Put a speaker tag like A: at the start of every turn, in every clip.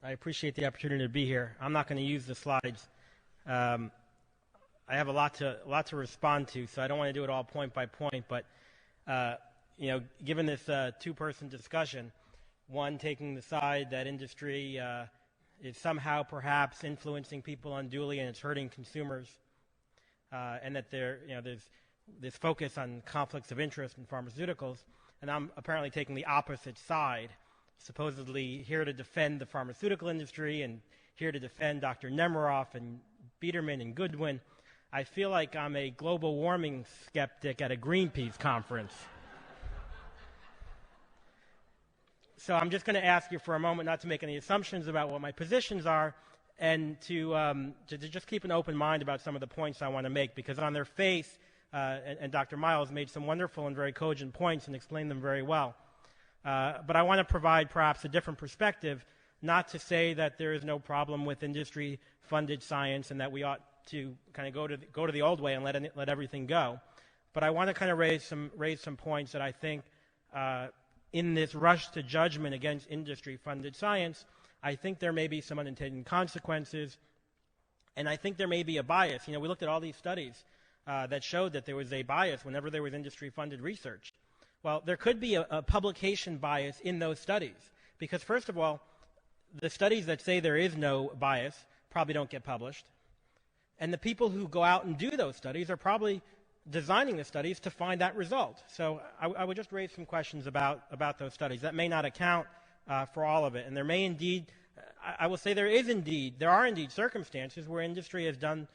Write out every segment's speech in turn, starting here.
A: I appreciate the opportunity to be here. I'm not going to use the slides. I have a lot to respond to, so I don't want to do it all point by point. But given this two-person discussion, one taking the side that industry is somehow perhaps influencing people unduly and it's hurting consumers, and that there's this focus on conflicts of interest in pharmaceuticals, and I'm apparently taking the opposite side, supposedly here to defend the pharmaceutical industry and here to defend Dr. Nemiroff and Biederman and Goodwin. I feel like I'm a global warming skeptic at a Greenpeace conference. So I'm just going to ask you for a moment not to make any assumptions about what my positions are, and to just keep an open mind about some of the points I want to make, because on their face, and Dr. Miles made some wonderful and very cogent points and explained them very well. But I want to provide perhaps a different perspective, not to say that there is no problem with industry-funded science and that we ought to kind of go to the old way and let everything go. But I want to kind of raise some points that I think in this rush to judgment against industry-funded science, I think there may be some unintended consequences, and I think there may be a bias. We looked at all these studies that showed that there was a bias whenever there was industry-funded research. Well, there could be a publication bias in those studies, because first of all, the studies that say there is no bias probably don't get published, and the people who go out and do those studies are probably designing the studies to find that result. So I would just raise some questions about those studies. That may not account for all of it, and there may indeed, I will say there are indeed circumstances where industry has done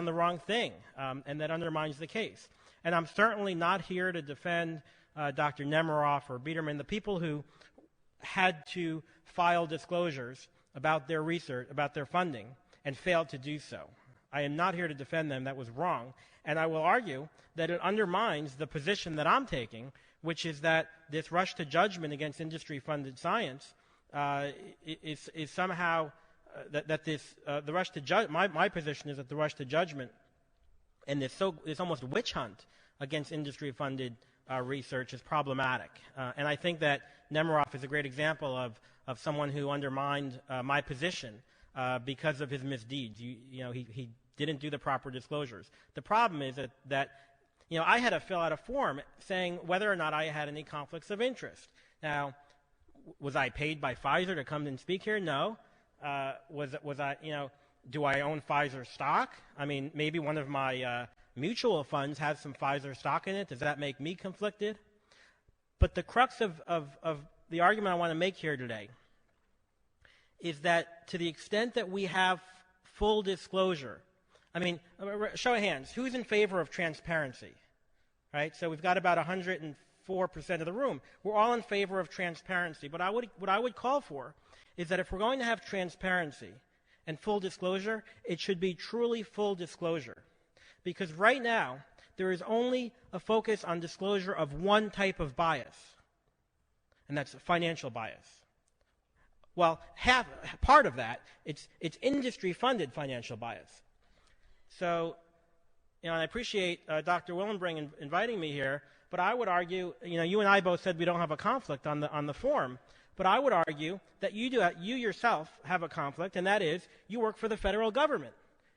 A: the wrong thing, and that undermines the case. And I'm certainly not here to defend Dr. Nemiroff or Biederman, the people who had to file disclosures about their research, about their funding, and failed to do so. I am not here to defend them. That was wrong. And I will argue that it undermines the position that I'm taking, which is that this rush to judgment against industry-funded science is somehow the rush to judge. My position is that the rush to judgment and this almost witch hunt against industry-funded research is problematic. And I think that Nemiroff is a great example of someone who undermined my position because of his misdeeds. He didn't do the proper disclosures. The problem is that I had to fill out a form saying whether or not I had any conflicts of interest. Now, was I paid by Pfizer to come and speak here? No. Was I, do I own Pfizer stock? I mean, maybe one of my mutual funds has some Pfizer stock in it. Does that make me conflicted? But the crux of the argument I want to make here today is that to the extent that we have full disclosure, I mean, show of hands, who's in favor of transparency? Right? So we've got about 104% of the room. We're all in favor of transparency. But what I would call for is that if we're going to have transparency and full disclosure, it should be truly full disclosure. Because right now, there is only a focus on disclosure of one type of bias, and that's financial bias. Well, part of that, it's industry-funded financial bias. So, I appreciate Dr. Willenbring inviting me here, but I would argue, you and I both said we don't have a conflict on the form, but I would argue that you yourself have a conflict, and that is you work for the federal government,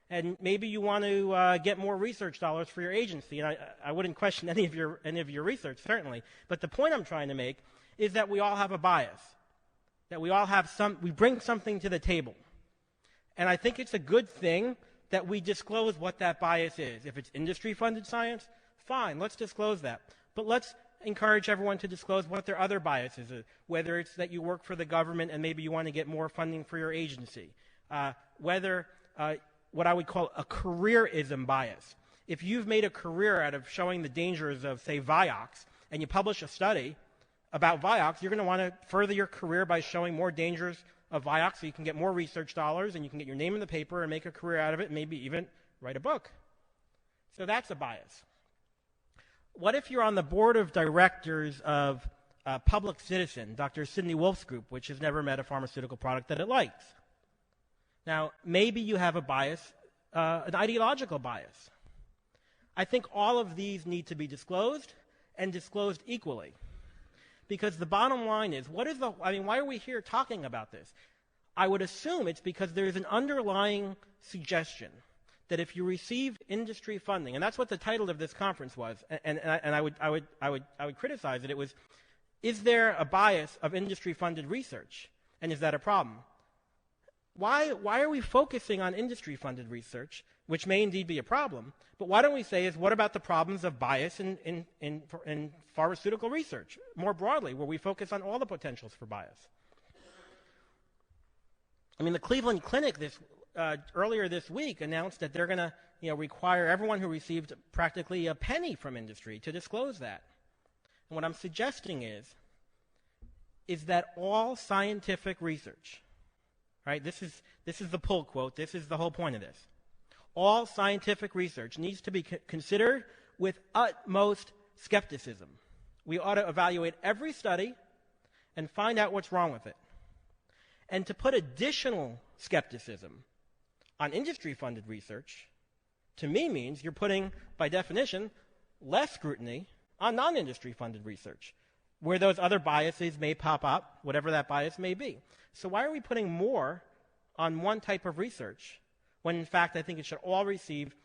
A: and maybe you want to get more research dollars for your agency, and I wouldn't question any of your research, certainly, but the point I'm trying to make is that we all have a bias, that we bring something to the table, and I think it's a good thing that we disclose what that bias is. If it's industry-funded science, fine, let's disclose that. But let's encourage everyone to disclose what their other biases are, whether it's that you work for the government and maybe you want to get more funding for your agency, whether what I would call a careerism bias. If you've made a career out of showing the dangers of, say, Vioxx, and you publish a study about Vioxx, you're going to want to further your career by showing more dangers of Vioxx so you can get more research dollars and you can get your name in the paper and make a career out of it and maybe even write a book. So that's a bias. What if you're on the board of directors of Public Citizen, Dr. Sidney Wolf's group, which has never met a pharmaceutical product that it likes? Now, maybe you have a bias, an ideological bias. I think all of these need to be disclosed and disclosed equally. Because the bottom line is, why are we here talking about this? I would assume it's because there's an underlying suggestion that if you receive industry funding, and that's what the title of this conference was, and I would criticize it. It was, is there a bias of industry-funded research, and is that a problem? Why are we focusing on industry-funded research, which may indeed be a problem? But why don't we say, what about the problems of bias in pharmaceutical research more broadly, where we focus on all the potentials for bias? I mean, the Cleveland Clinic earlier this week announced that they're going to require everyone who received practically a penny from industry to disclose that. And what I'm suggesting is that all scientific research, right? This is the pull quote. This is the whole point of this. All scientific research needs to be considered with utmost skepticism. We ought to evaluate every study and find out what's wrong with it. And to put additional skepticism on industry-funded research, to me means you're putting, by definition, less scrutiny on non-industry-funded research, where those other biases may pop up, whatever that bias may be. So why are we putting more on one type of research when, in fact, I think it should all receive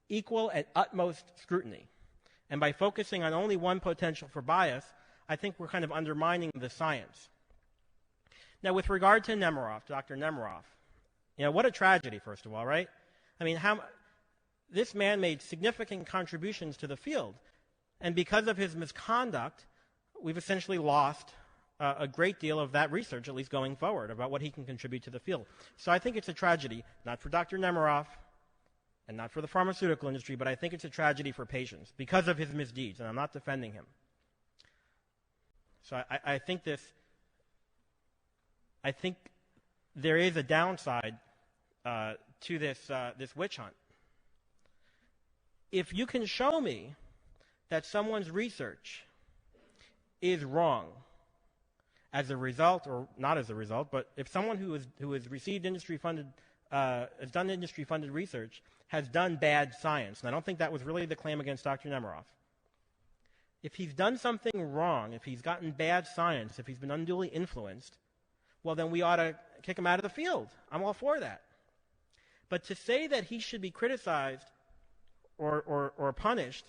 A: equal and utmost scrutiny? And by focusing on only one potential for bias, I think we're kind of undermining the science. Now, with regard to Nemiroff, Dr. Nemiroff, what a tragedy, first of all, right? I mean, this man made significant contributions to the field, and because of his misconduct, we've essentially lost a great deal of that research, at least going forward, about what he can contribute to the field. So I think it's a tragedy, not for Dr. Nemiroff and not for the pharmaceutical industry, but I think it's a tragedy for patients because of his misdeeds, and I'm not defending him. So I think there is a downside to this witch hunt. If you can show me that someone's research is wrong as a result, or not as a result, but if someone who has received industry-funded, has done industry-funded research, has done bad science, and I don't think that was really the claim against Dr. Nemiroff. If he's done something wrong, if he's gotten bad science, if he's been unduly influenced, well, then we ought to kick him out of the field. I'm all for that. But to say that he should be criticized or punished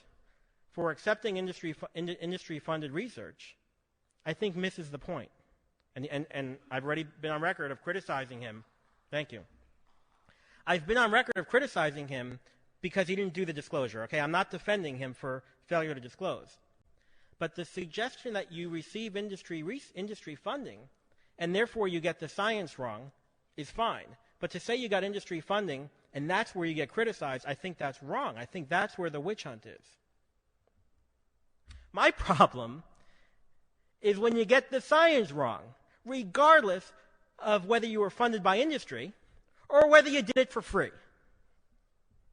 A: for accepting industry-funded research, I think misses the point. And I've already been on record of criticizing him. Thank you. I've been on record of criticizing him because he didn't do the disclosure. Okay, I'm not defending him for failure to disclose. But the suggestion that you receive industry funding and therefore you get the science wrong is fine. But to say you got industry funding and that's where you get criticized, I think that's wrong. I think that's where the witch hunt is. My problem is when you get the science wrong, regardless of whether you were funded by industry or whether you did it for free.